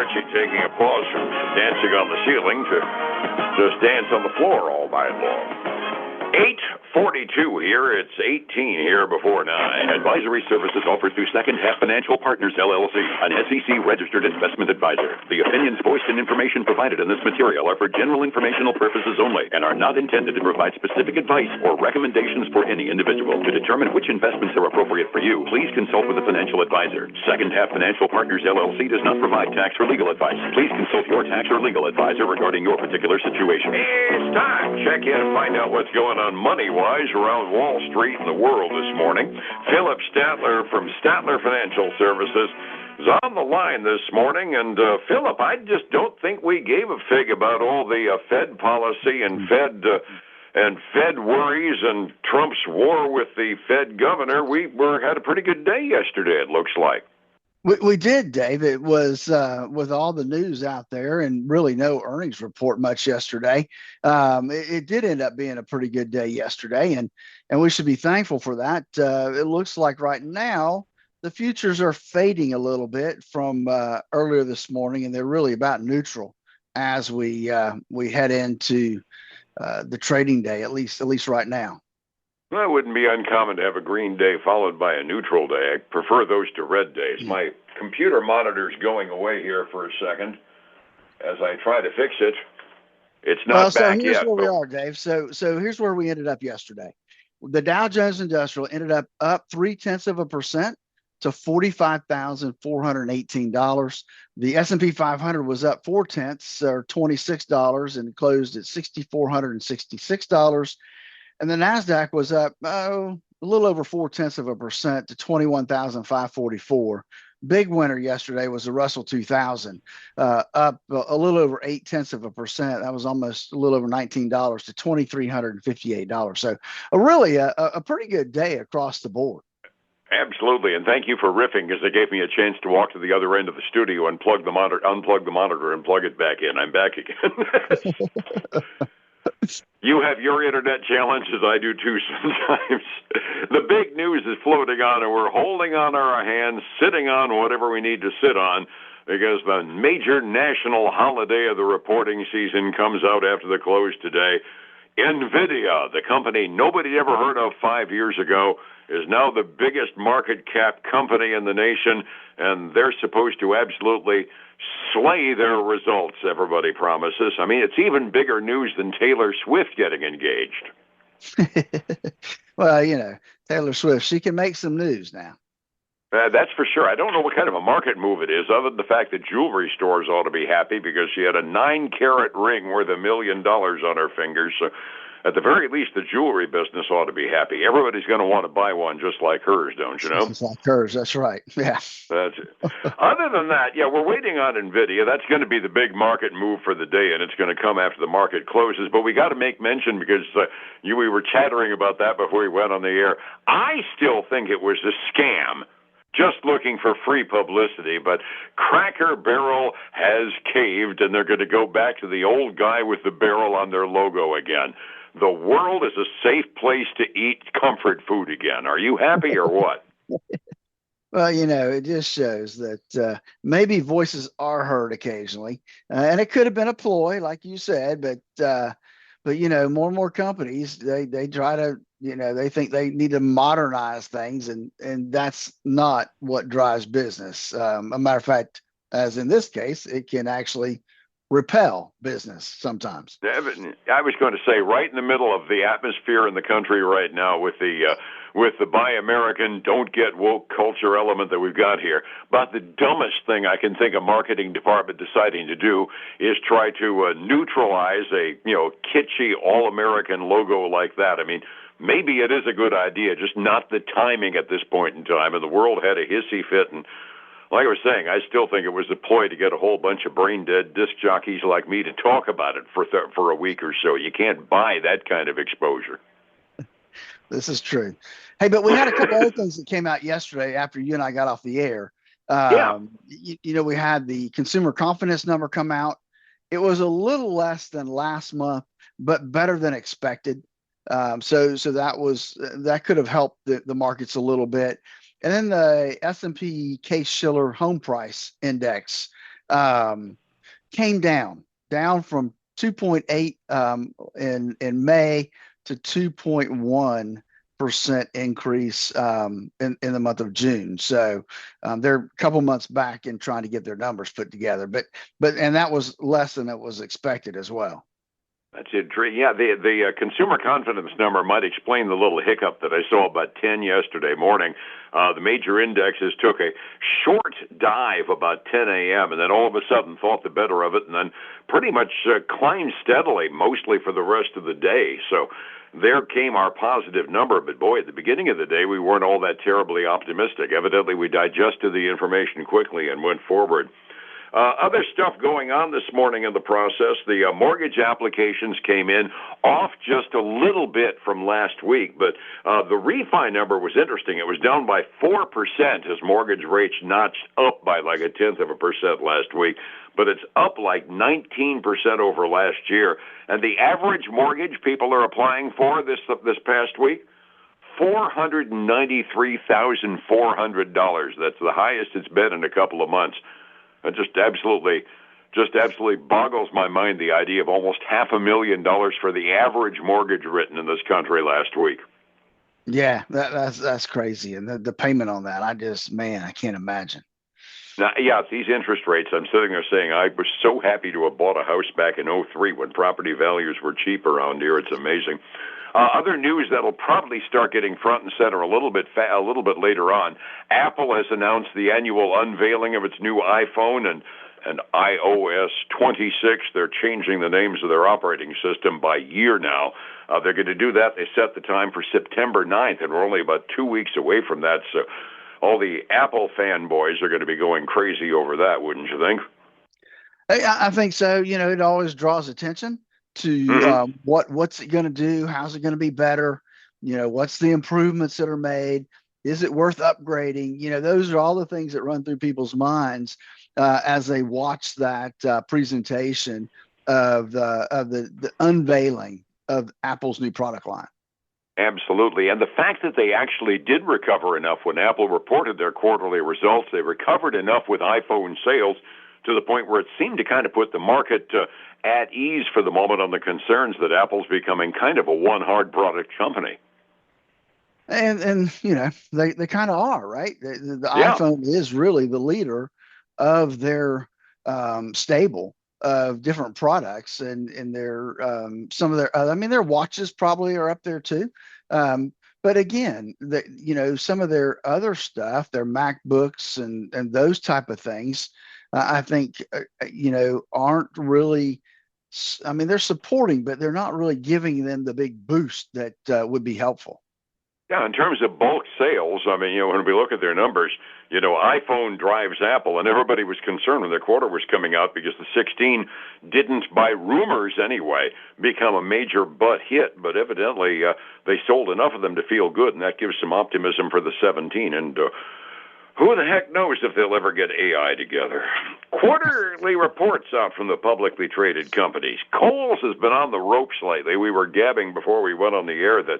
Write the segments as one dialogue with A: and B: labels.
A: Richie taking a pause from dancing on the ceiling to just dance on the floor all night long. 8:42 here. It's 18 here before 9. Advisory services offered through Second Half Financial Partners, LLC, an SEC-registered investment advisor. The opinions voiced and information provided in this material are for general informational purposes only and are not intended to provide specific advice or recommendations for any individual. To determine which investments are appropriate for you, please consult with a financial advisor. Second Half Financial Partners, LLC does not provide tax or legal advice. Please consult your tax or legal advisor regarding your particular situation. It's time. Check in and find out what's going on money-wise around Wall Street and the world this morning. Phillip Statler from Statler Financial Services is on the line this morning. And, Phillip, I just don't think we gave a fig about all the Fed policy and Fed worries and Trump's war with the Fed governor. We had a pretty good day yesterday, it looks like.
B: We did, Dave. It was with all the news out there and really no earnings report much yesterday. It did end up being a pretty good day yesterday, and we should be thankful for that. It looks like right now the futures are fading a little bit from earlier this morning, and they're really about neutral as we head into the trading day, at least right now.
A: Well, it wouldn't be uncommon to have a green day followed by a neutral day. I prefer those to red days. My computer monitor's going away here for a second as I try to fix it. It's not back yet.
B: So here's where we are, Dave. So here's where we ended up yesterday. The Dow Jones Industrial ended up 0.3% to $45,418. The S&P 500 was up 0.4 or $26 and closed at $6,466. And the NASDAQ was up a little over 0.4% to 21,544. Big winner yesterday was the Russell 2000, up a little over 0.8%. That was almost a little over $19 to $2,358. So a pretty good day across the board.
A: Absolutely, and thank you for riffing, because it gave me a chance to walk to the other end of the studio and unplug the monitor, and plug it back in. I'm back again. You have your internet challenges, I do too sometimes. The big news is floating on, and we're holding on our hands, sitting on whatever we need to sit on, because the major national holiday of the reporting season comes out after the close today. NVIDIA, the company nobody ever heard of 5 years ago, is now the biggest market cap company in the nation, and they're supposed to absolutely slay their results, everybody promises. I mean, it's even bigger news than Taylor Swift getting engaged.
B: Well, Taylor Swift, she can make some news now.
A: That's for sure. I don't know what kind of a market move it is, other than the fact that jewelry stores ought to be happy because she had a 9-carat ring worth $1 million on her fingers. So at the very least, the jewelry business ought to be happy. Everybody's going to want to buy one just like hers, don't you know?
B: Just like hers, that's right. Yeah.
A: That's it. Other than that, yeah, we're waiting on NVIDIA. That's going to be the big market move for the day, and it's going to come after the market closes. But we got to make mention, because we were chattering about that before we went on the air. I still think it was a scam, just looking for free publicity, but Cracker Barrel has caved, and they're going to go back to the old guy with the barrel on their logo again. The world is a safe place to eat comfort food again. Are you happy or what?
B: Well, it just shows that maybe voices are heard occasionally, and it could have been a ploy, like you said. But more and more companies they try to they think they need to modernize things, and that's not what drives business. A matter of fact, as in this case, it can actually repel business sometimes.
A: I was going to say, right in the middle of the atmosphere in the country right now with the Buy American, Don't Get Woke culture element that we've got here. But the dumbest thing I can think a marketing department deciding to do is try to neutralize a kitschy all-American logo like that. I mean, maybe it is a good idea, just not the timing at this point in time. And the world had a hissy fit, and like I was saying, I still think it was a ploy to get a whole bunch of brain-dead disc jockeys like me to talk about it for a week or so. You can't buy that kind of exposure.
B: This is true. Hey, but we had a couple other things that came out yesterday after you and I got off the air. We had the consumer confidence number come out. It was a little less than last month, but better than expected. So that could have helped the markets a little bit. And then the S&P Case-Shiller Home Price Index um, came down from 2.8 in May to 2.1% increase in the month of June. So they're a couple months back in trying to get their numbers put together, but and that was less than it was expected as well.
A: That's intriguing. Yeah, the consumer confidence number might explain the little hiccup that I saw about 10 yesterday morning. The major indexes took a short dive about 10 a.m. and then all of a sudden thought the better of it and then pretty much climbed steadily, mostly for the rest of the day. So there came our positive number. But boy, at the beginning of the day, we weren't all that terribly optimistic. Evidently, we digested the information quickly and went forward. Other stuff going on this morning in the process. The mortgage applications came in off just a little bit from last week, but the refi number was interesting. It was down by 4% as mortgage rates notched up by like 0.1% last week, but it's up like 19% over last year. And the average mortgage people are applying for this past week, $493,400. That's the highest it's been in a couple of months. It just absolutely boggles my mind, the idea of almost $500,000 for the average mortgage written in this country last week.
B: Yeah, that's crazy. And the payment on that, I can't imagine.
A: Now, yeah, these interest rates, I'm sitting there saying I was so happy to have bought a house back in '03 when property values were cheap around here. It's amazing. Other news that'll probably start getting front and center a little bit later on. Apple has announced the annual unveiling of its new iPhone and iOS 26. They're changing the names of their operating system by year now. They're going to do that. They set the time for September 9th, and we're only about 2 weeks away from that. So all the Apple fanboys are going to be going crazy over that, wouldn't you think?
B: I think so. It always draws attention to what's it going to do, how's it going to be better, what's the improvements that are made, is it worth upgrading? Those are all the things that run through people's minds as they watch that presentation of the unveiling of Apple's new product line.
A: Absolutely. And the fact that they actually did recover enough when Apple reported their quarterly results, they recovered enough with iPhone sales to the point where it seemed to kind of put the market at ease for the moment on the concerns that Apple's becoming kind of a one hard product company.
B: And they kind of are, right? The iPhone is really the leader of their stable of different products, and their some of their watches probably are up there too. But again, some of their other stuff, their MacBooks and those type of things, I think aren't really. I mean, they're supporting, but they're not really giving them the big boost that would be helpful.
A: Yeah, in terms of bulk sales, I mean, when we look at their numbers, iPhone drives Apple, and everybody was concerned when their quarter was coming out because the 16 didn't, by rumors anyway, become a major butt hit. But evidently, they sold enough of them to feel good, and that gives some optimism for the 17. And who the heck knows if they'll ever get AI together? Quarterly reports out from the publicly traded companies. Kohl's has been on the ropes lately. We were gabbing before we went on the air that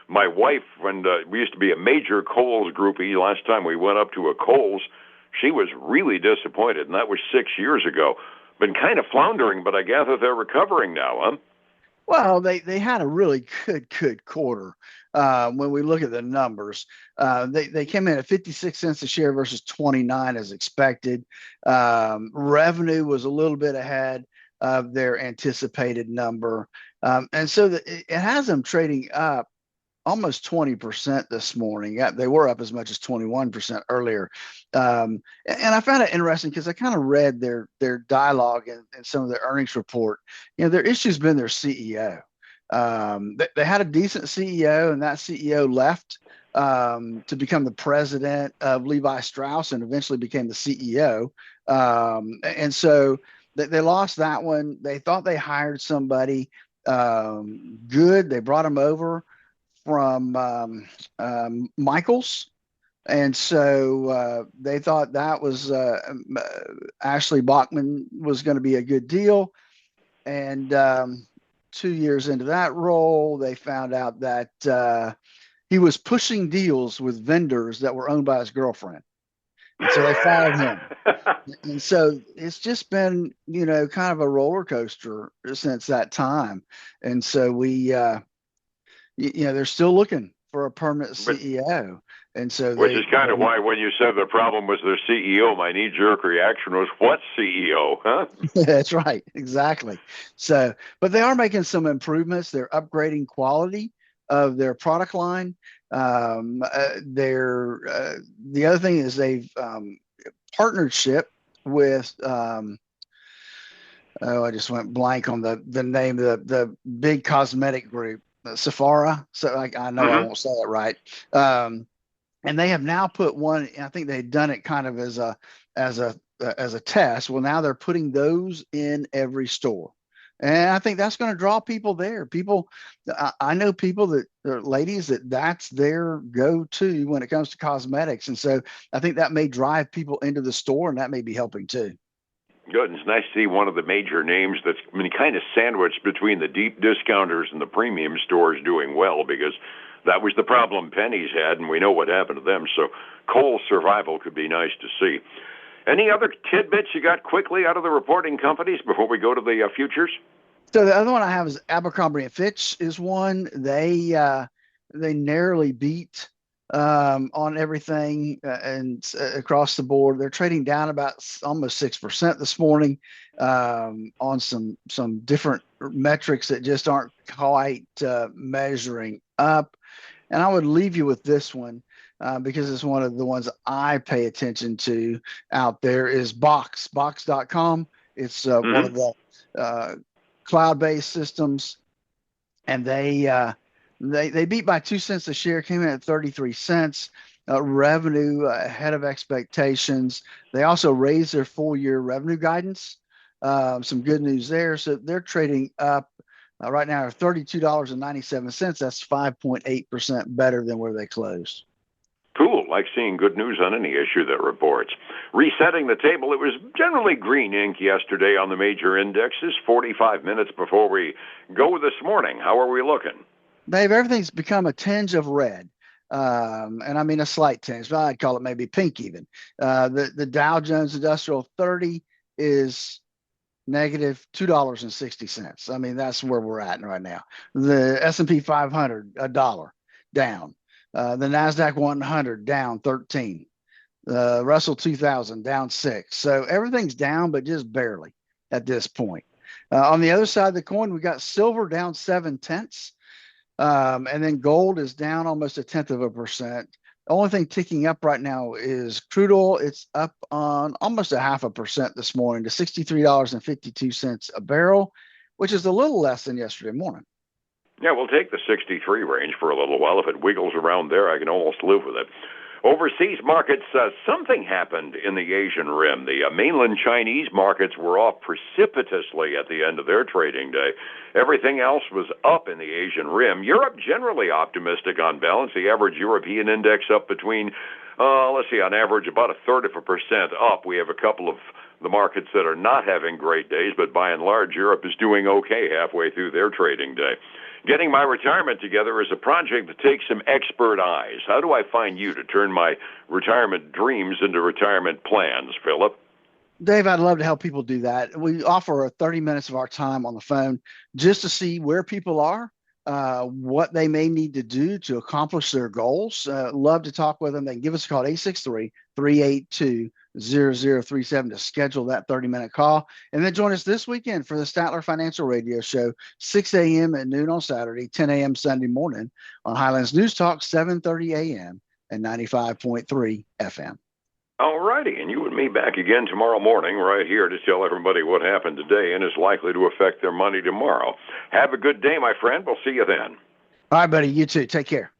A: my wife, when we used to be a major Kohl's groupie, last time we went up to a Kohl's, she was really disappointed, and that was 6 years ago. Been kind of floundering, but I gather they're recovering now, huh?
B: Well, they had a really good quarter. When we look at the numbers, they came in at 56 cents a share versus 29 as expected. Revenue was a little bit ahead of their anticipated number, and so it has them trading up almost 20% this morning. Yeah, they were up as much as 21% earlier. And I found it interesting because I kind of read their dialogue and some of their earnings report. Their issue's been their CEO. They had a decent CEO, and that CEO left to become the president of Levi Strauss and eventually became the CEO. And so they lost that one. They thought they hired somebody good. They brought him over from Michaels, and so they thought that was Ashley Bachman was going to be a good deal. And 2 years into that role, they found out that he was pushing deals with vendors that were owned by his girlfriend. And so they fired him. And so it's just been, kind of a roller coaster since that time. And so they're still looking for a permanent CEO. And so
A: which is kind of why when you said the problem was their CEO, my knee-jerk reaction was, what CEO, huh?
B: That's right. Exactly. So, but they are making some improvements. They're upgrading quality of their product line. The other thing is they've partnership with I just went blank on the name of the big cosmetic group, Sephora. So I know I won't say it right. And they have now put one. I think they'd done it kind of as a test. Well, now they're putting those in every store. And I think that's going to draw people there. I know people that are ladies that's their go-to when it comes to cosmetics. And so I think that may drive people into the store, and that may be helping too.
A: Good. It's nice to see one of the major names that's been kind of sandwiched between the deep discounters and the premium stores doing well, because that was the problem Penny's had, and we know what happened to them. So Kohl's survival could be nice to see. Any other tidbits you got quickly out of the reporting companies before we go to the futures?
B: So the other one I have is Abercrombie & Fitch is one. They narrowly beat on everything and across the board. They're trading down about almost 6% this morning on some different metrics that just aren't quite measuring up. And I would leave you with this one because it's one of the ones I pay attention to out there is Box.com. It's one of the cloud-based systems, and they beat by 2 cents a share, came in at 33 cents. Revenue ahead of expectations. They also raised their full-year revenue guidance. Some good news there. So they're trading up right now at $32.97. That's 5.8% better than where they closed.
A: Cool. Like seeing good news on any issue that reports. Resetting the table, it was generally green ink yesterday on the major indexes, 45 minutes before we go this morning. How are we looking?
B: Dave, everything's become a tinge of red. And I mean a slight tinge, but I'd call it maybe pink even. The Dow Jones Industrial 30 is negative $2.60. I mean, that's where we're at right now. The S&P 500, $1 down. The NASDAQ 100 down 13. Russell 2000 down 6. So everything's down, but just barely at this point. On the other side of the coin, we got silver down 0.7. And then gold is down almost 0.1%. The only thing ticking up right now is crude oil. It's up on almost 0.5% this morning to $63.52 a barrel, which is a little less than yesterday morning.
A: Yeah, we'll take the 63 range for a little while. If it wiggles around there, I can almost live with it. Overseas markets, something happened in the Asian Rim. The mainland Chinese markets were off precipitously at the end of their trading day. Everything else was up in the Asian Rim. Europe generally optimistic on balance. The average European index up between, on average about 1/3% up. We have a couple of the markets that are not having great days, but by and large, Europe is doing okay halfway through their trading day. Getting my retirement together is a project that takes some expert eyes. How do I find you to turn my retirement dreams into retirement plans, Phillip?
B: Dave, I'd love to help people do that. We offer 30 minutes of our time on the phone just to see where people are, what they may need to do to accomplish their goals. Love to talk with them. They can give us a call at 863-382-0037 to schedule that 30-minute call. And then join us this weekend for the Statler Financial Radio Show, 6 a.m. at noon on Saturday, 10 a.m. Sunday morning on Highlands News Talk, 7:30 a.m. and 95.3 FM.
A: All righty, and you and me back again tomorrow morning right here to tell everybody what happened today and is likely to affect their money tomorrow. Have a good day, my friend. We'll see you then.
B: All right, buddy. You too. Take care.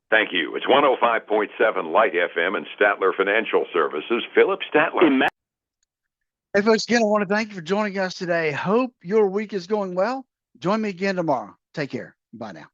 A: Thank you. It's 105.7 Light FM and Statler Financial Services. Phillip Statler.
B: Hey, folks, again, I want to thank you for joining us today. Hope your week is going well. Join me again tomorrow. Take care. Bye now.